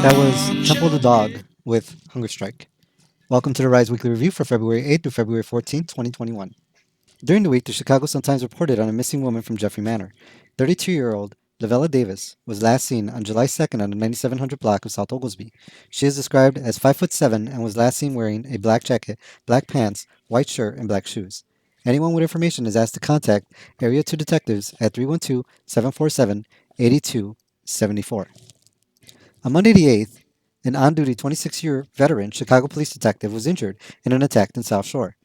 That was Temple the Dog with Hunger Strike. Welcome to the Rise Weekly Review for February 8th to February 14th, 2021. During the week, the Chicago Sun-Times reported on a missing woman from Jeffrey Manor. 32-year-old Lavella Davis was last seen on July 2nd on the 9700 block of South Oglesby. She is described as 5'7" and was last seen wearing a black jacket, black pants, white shirt, and black shoes. Anyone with information is asked to contact Area 2 detectives at 312-747-8274. On Monday the 8th, an on-duty 26-year veteran Chicago police detective was injured in an attack in South Shore.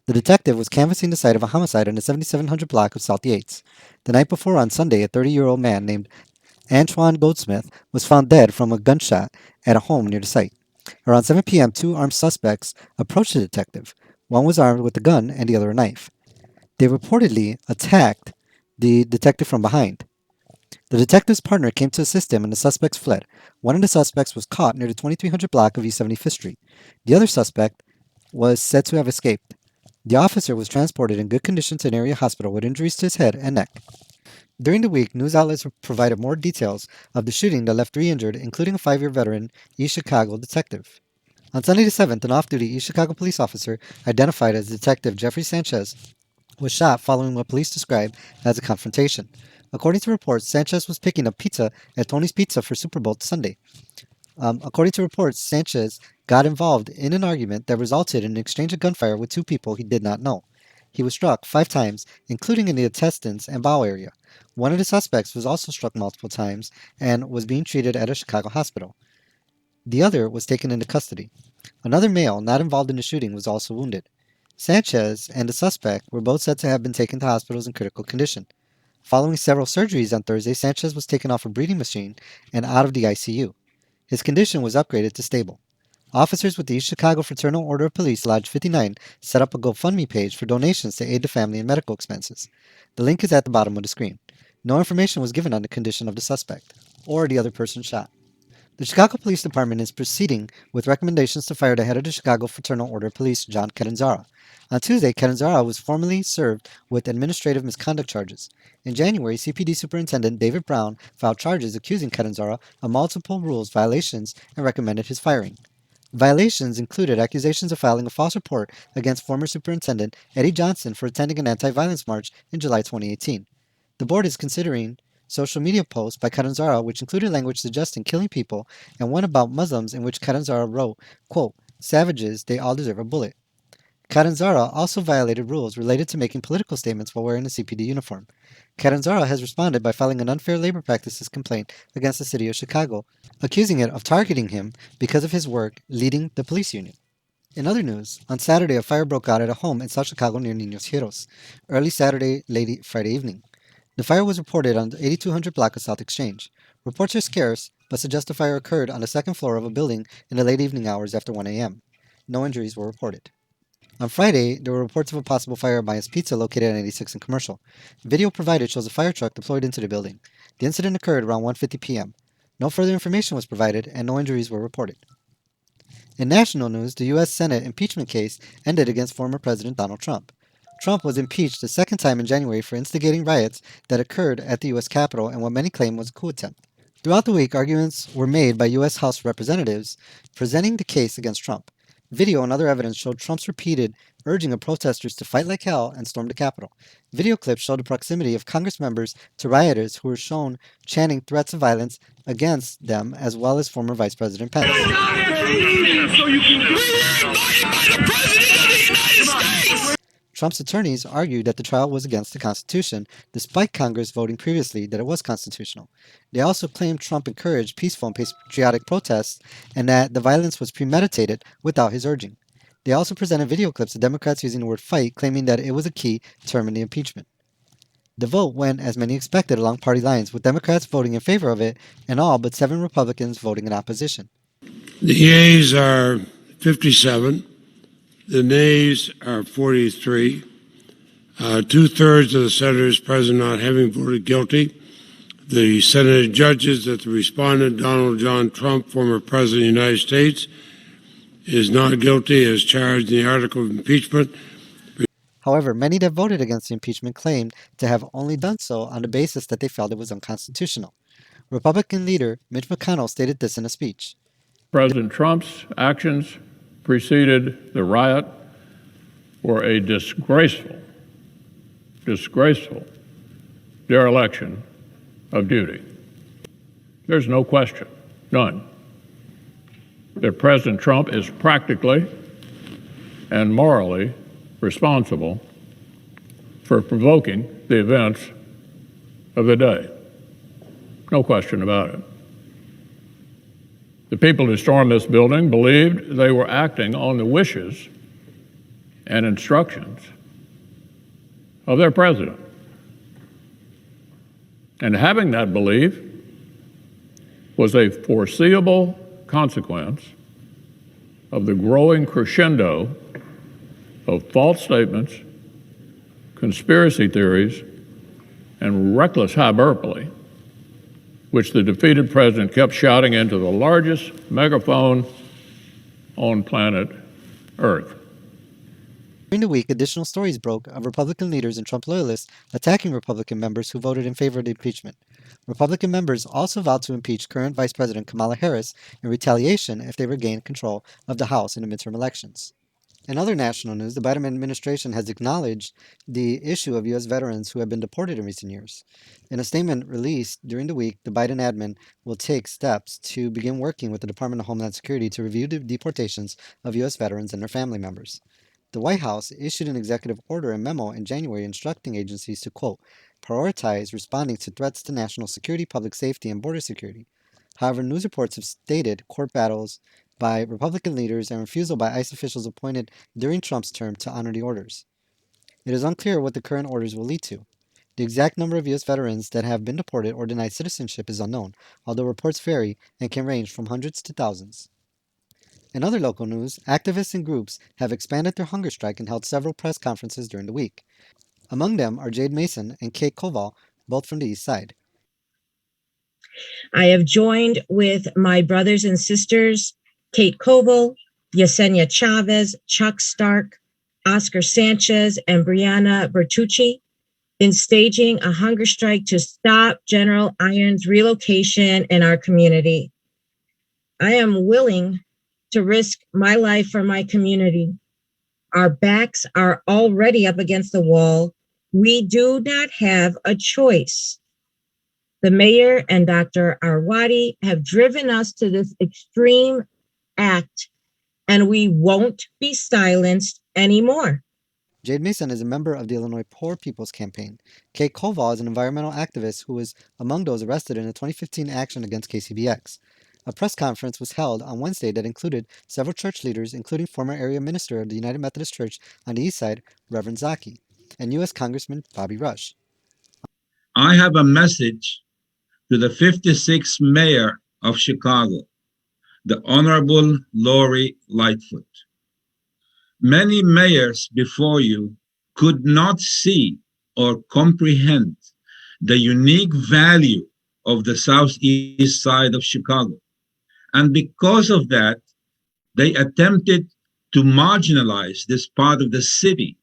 The detective was canvassing the site of a homicide in the 7700 block of South Yates. The night before, on Sunday, a 30-year-old man named Antoine Goldsmith was found dead from a gunshot at a home near the site. Around 7 p.m., two armed suspects approached the detective. One was armed with a gun and the other a knife. They reportedly attacked the detective from behind. The detective's partner came to assist him and the suspects fled. One of the suspects was caught near the 2300 block of East 75th Street. The other suspect was said to have escaped. The officer was transported in good condition to an area hospital with injuries to his head and neck. During the week, news outlets provided more details of the shooting that left 3 injured, including a 5-year veteran East Chicago detective. On Sunday the 7th, an off-duty East Chicago police officer, identified as Detective Jeffrey Sanchez, was shot following what police described as a confrontation. According to reports, Sanchez was picking up pizza at Tony's Pizza for Super Bowl Sunday. According to reports, Sanchez got involved in an argument that resulted in an exchange of gunfire with 2 people he did not know. He was struck 5 times, including in the intestines and bowel area. One of the suspects was also struck multiple times and was being treated at a Chicago hospital. The other was taken into custody. Another male not involved in the shooting was also wounded. Sanchez and the suspect were both said to have been taken to hospitals in critical condition. Following several surgeries on Thursday, Sanchez was taken off a breathing machine and out of the ICU. His condition was upgraded to stable. Officers with the East Chicago Fraternal Order of Police Lodge 59 set up a GoFundMe page for donations to aid the family in medical expenses. The link is at the bottom of the screen. No information was given on the condition of the suspect or the other person shot. The Chicago Police Department is proceeding with recommendations to fire the head of the Chicago Fraternal Order of Police, John Catanzara. On Tuesday, Catanzara was formally served with administrative misconduct charges. In January, CPD Superintendent David Brown filed charges accusing Catanzara of multiple rules violations and recommended his firing. Violations included accusations of filing a false report against former Superintendent Eddie Johnson for attending an anti-violence march in July 2018. The board is considering social media posts by Catanzara which included language suggesting killing people, and one about Muslims in which Catanzara wrote, quote, "Savages, they all deserve a bullet." Catanzara also violated rules related to making political statements while wearing a CPD uniform. Catanzara has responded by filing an unfair labor practices complaint against the city of Chicago, accusing it of targeting him because of his work leading the police union. In other news, on Saturday a fire broke out at a home in South Chicago near Niños Heroes, early Saturday, late Friday evening. The fire was reported on the 8200 block of South Exchange. Reports are scarce, but suggest the fire occurred on the second floor of a building in the late evening hours after 1 a.m. No injuries were reported. On Friday, there were reports of a possible fire at Maya's Pizza located on 86 and Commercial. Video provided shows a fire truck deployed into the building. The incident occurred around 1:50 p.m. No further information was provided and no injuries were reported. In national news, the U.S. Senate impeachment case ended against former President Donald Trump. Trump was impeached the second time in January for instigating riots that occurred at the U.S. Capitol and what many claim was a coup attempt. Throughout the week, arguments were made by U.S. House representatives presenting the case against Trump. Video and other evidence showed Trump's repeated urging of protesters to fight like hell and storm the Capitol. Video clips showed the proximity of Congress members to rioters who were shown chanting threats of violence against them, as well as former Vice President Pence. Trump's attorneys argued that the trial was against the Constitution, despite Congress voting previously that it was constitutional. They also claimed Trump encouraged peaceful and patriotic protests and that the violence was premeditated without his urging. They also presented video clips of Democrats using the word fight, claiming that it was a key term in the impeachment. The vote went as many expected along party lines, with Democrats voting in favor of it and all but 7 Republicans voting in opposition. The yeas are 57. The nays are 43. 2/3 of the senators present not having voted guilty. The Senate judges that the respondent, Donald John Trump, former President of the United States, is not guilty as charged in the article of impeachment. However, many that voted against the impeachment claimed to have only done so on the basis that they felt it was unconstitutional. Republican leader Mitch McConnell stated this in a speech. President Trump's actions preceded the riot were a disgraceful dereliction of duty. There's no question, none, that President Trump is practically and morally responsible for provoking the events of the day. No question about it. The people who stormed this building believed they were acting on the wishes and instructions of their president. And having that belief was a foreseeable consequence of the growing crescendo of false statements, conspiracy theories, and reckless hyperbole, which the defeated president kept shouting into the largest megaphone on planet Earth. During the week, additional stories broke of Republican leaders and Trump loyalists attacking Republican members who voted in favor of the impeachment. Republican members also vowed to impeach current Vice President Kamala Harris in retaliation if they regained control of the House in the midterm elections. In other national news, the Biden administration has acknowledged the issue of U.S. veterans who have been deported in recent years. In a statement released during the week, the Biden admin will take steps to begin working with the Department of Homeland Security to review the deportations of U.S. veterans and their family members. The White House issued an executive order and memo in January instructing agencies to, quote, prioritize responding to threats to national security, public safety, and border security. However, news reports have stated court battles by Republican leaders and refusal by ICE officials appointed during Trump's term to honor the orders. It is unclear what the current orders will lead to. The exact number of U.S. veterans that have been deported or denied citizenship is unknown, although reports vary and can range from hundreds to thousands. In other local news, activists and groups have expanded their hunger strike and held several press conferences during the week. Among them are Jade Mason and Kate Koval, both from the East Side. I have joined with my brothers and sisters, Kate Koval, Yesenia Chavez, Chuck Stark, Oscar Sanchez, and Brianna Bertucci in staging a hunger strike to stop General Irons' relocation in our community. I am willing to risk my life for my community. Our backs are already up against the wall. We do not have a choice. The mayor and Dr. Arwady have driven us to this extreme act, and we won't be silenced anymore. Jade Mason is a member of the Illinois Poor People's Campaign. Kate Koval is an environmental activist who was among those arrested in a 2015 action against KCBX. A press conference was held on Wednesday that included several church leaders, including former area minister of the United Methodist Church on the East Side, Reverend Zaki, and U.S. Congressman Bobby Rush. I have a message to the 56th mayor of Chicago, the Honorable Lori Lightfoot. Many mayors before you could not see or comprehend the unique value of the southeast side of Chicago. And because of that, they attempted to marginalize this part of the city,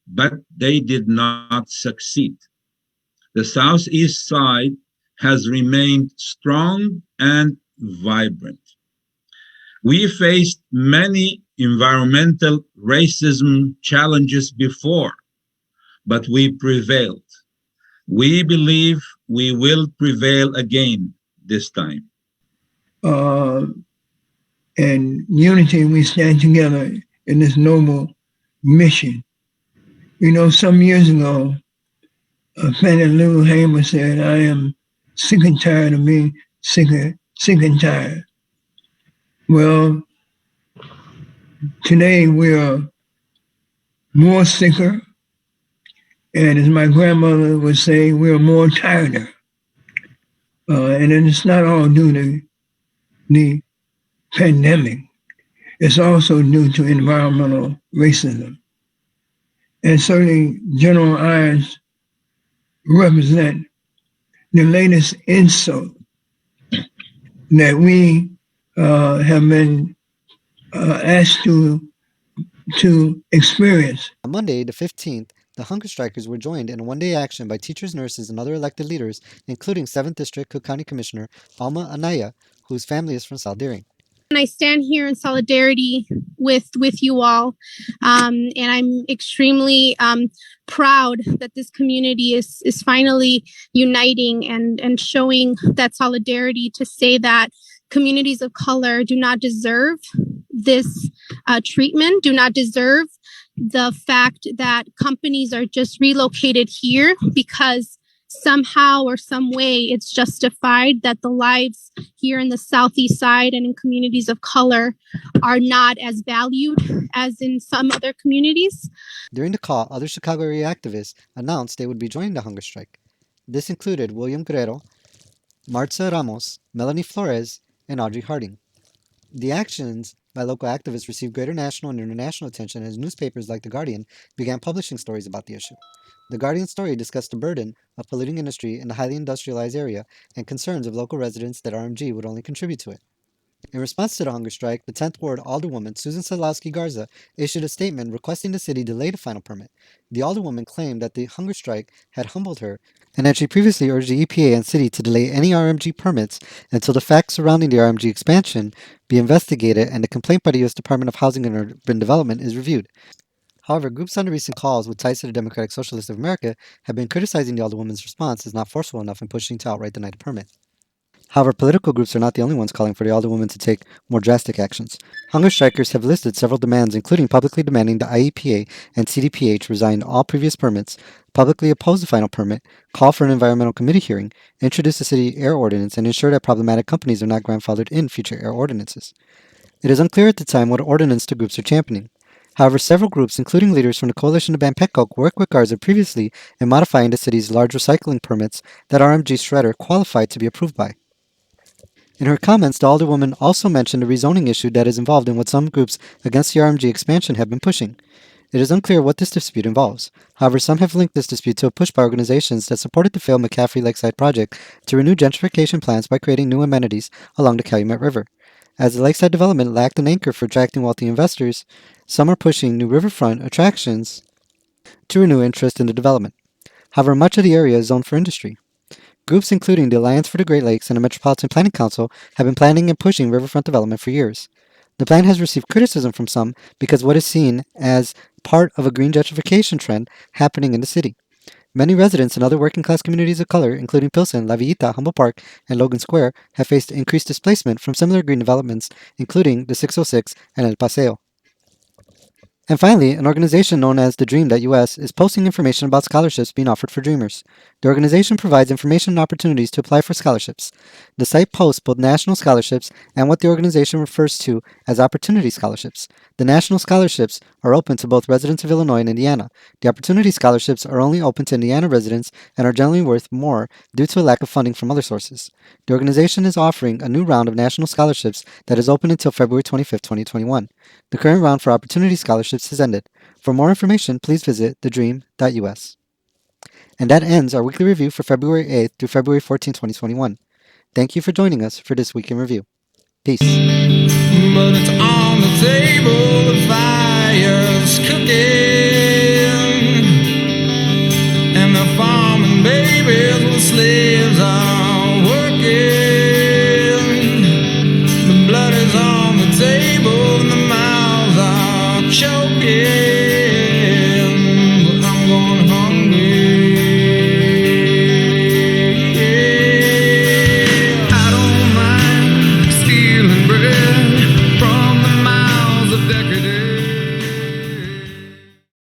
but they did not succeed. The southeast side has remained strong and vibrant. We faced many environmental racism challenges before, but we prevailed. We believe we will prevail again this time. In unity, we stand together in this noble mission. You know, some years ago, Fannie Lou Hamer said, I am sick and tired of being sick and tired. Well, today we are more sicker, and as my grandmother would say, we are more tireder. And it's not all due to the pandemic. It's also due to environmental racism. And certainly General Irons represent the latest insult that we have been asked to experience. On Monday, the 15th, the hunger strikers were joined in a one-day action by teachers, nurses, and other elected leaders, including 7th District Cook County Commissioner Alma Anaya, whose family is from South Deering. And I stand here in solidarity with you all, and I'm extremely proud that this community is finally uniting and showing that solidarity to say that communities of color do not deserve this treatment, do not deserve the fact that companies are just relocated here because somehow or some way it's justified that the lives here in the southeast side and in communities of color are not as valued as in some other communities. During the call, other Chicago area activists announced they would be joining the hunger strike. This included William Guerrero, Martha Ramos, Melanie Flores, and Audrey Harding. The actions by local activists received greater national and international attention as newspapers like The Guardian began publishing stories about the issue. The Guardian story discussed the burden of polluting industry in the highly industrialized area and concerns of local residents that RMG would only contribute to it. In response to the hunger strike, the 10th Ward Alderwoman Susan Sadlowski Garza issued a statement requesting the city delay the final permit. The Alderwoman claimed that the hunger strike had humbled her and that she previously urged the EPA and city to delay any RMG permits until the facts surrounding the RMG expansion be investigated and the complaint by the U.S. Department of Housing and Urban Development is reviewed. However, groups on the recent calls with ties to the Democratic Socialists of America have been criticizing the Alderwoman's response as not forceful enough in pushing to outright deny the permit. However, political groups are not the only ones calling for the Alderwoman to take more drastic actions. Hunger strikers have listed several demands, including publicly demanding the IEPA and CDPH resign all previous permits, publicly oppose the final permit, call for an environmental committee hearing, introduce a city air ordinance, and ensure that problematic companies are not grandfathered in future air ordinances. It is unclear at the time what ordinance the groups are championing. However, several groups, including leaders from the Coalition to Ban Pet Coke, worked with Garza previously in modifying the city's large recycling permits that RMG Shredder qualified to be approved by. In her comments, the Alderwoman also mentioned a rezoning issue that is involved in what some groups against the RMG expansion have been pushing. It is unclear what this dispute involves. However, some have linked this dispute to a push by organizations that supported the failed McCaffrey Lakeside project to renew gentrification plans by creating new amenities along the Calumet River. As the lakeside development lacked an anchor for attracting wealthy investors, some are pushing new riverfront attractions to renew interest in the development. However, much of the area is zoned for industry. Groups including the Alliance for the Great Lakes and the Metropolitan Planning Council have been planning and pushing riverfront development for years. The plan has received criticism from some because what is seen as part of a green gentrification trend happening in the city. Many residents in other working-class communities of color, including Pilsen, La Villita, Humboldt Park, and Logan Square, have faced increased displacement from similar green developments, including the 606 and El Paseo. And finally, an organization known as The Dream.us is posting information about scholarships being offered for Dreamers. The organization provides information and opportunities to apply for scholarships. The site posts both national scholarships and what the organization refers to as opportunity scholarships. The national scholarships are open to both residents of Illinois and Indiana. The opportunity scholarships are only open to Indiana residents and are generally worth more due to a lack of funding from other sources. The organization is offering a new round of national scholarships that is open until February 25, 2021. The current round for opportunity scholarships has ended. For more information, please visit thedream.us. And that ends our weekly review for February 8th through February 14, 2021. Thank you for joining us for this week in review. Peace. But it's on the table, the fire's cooking.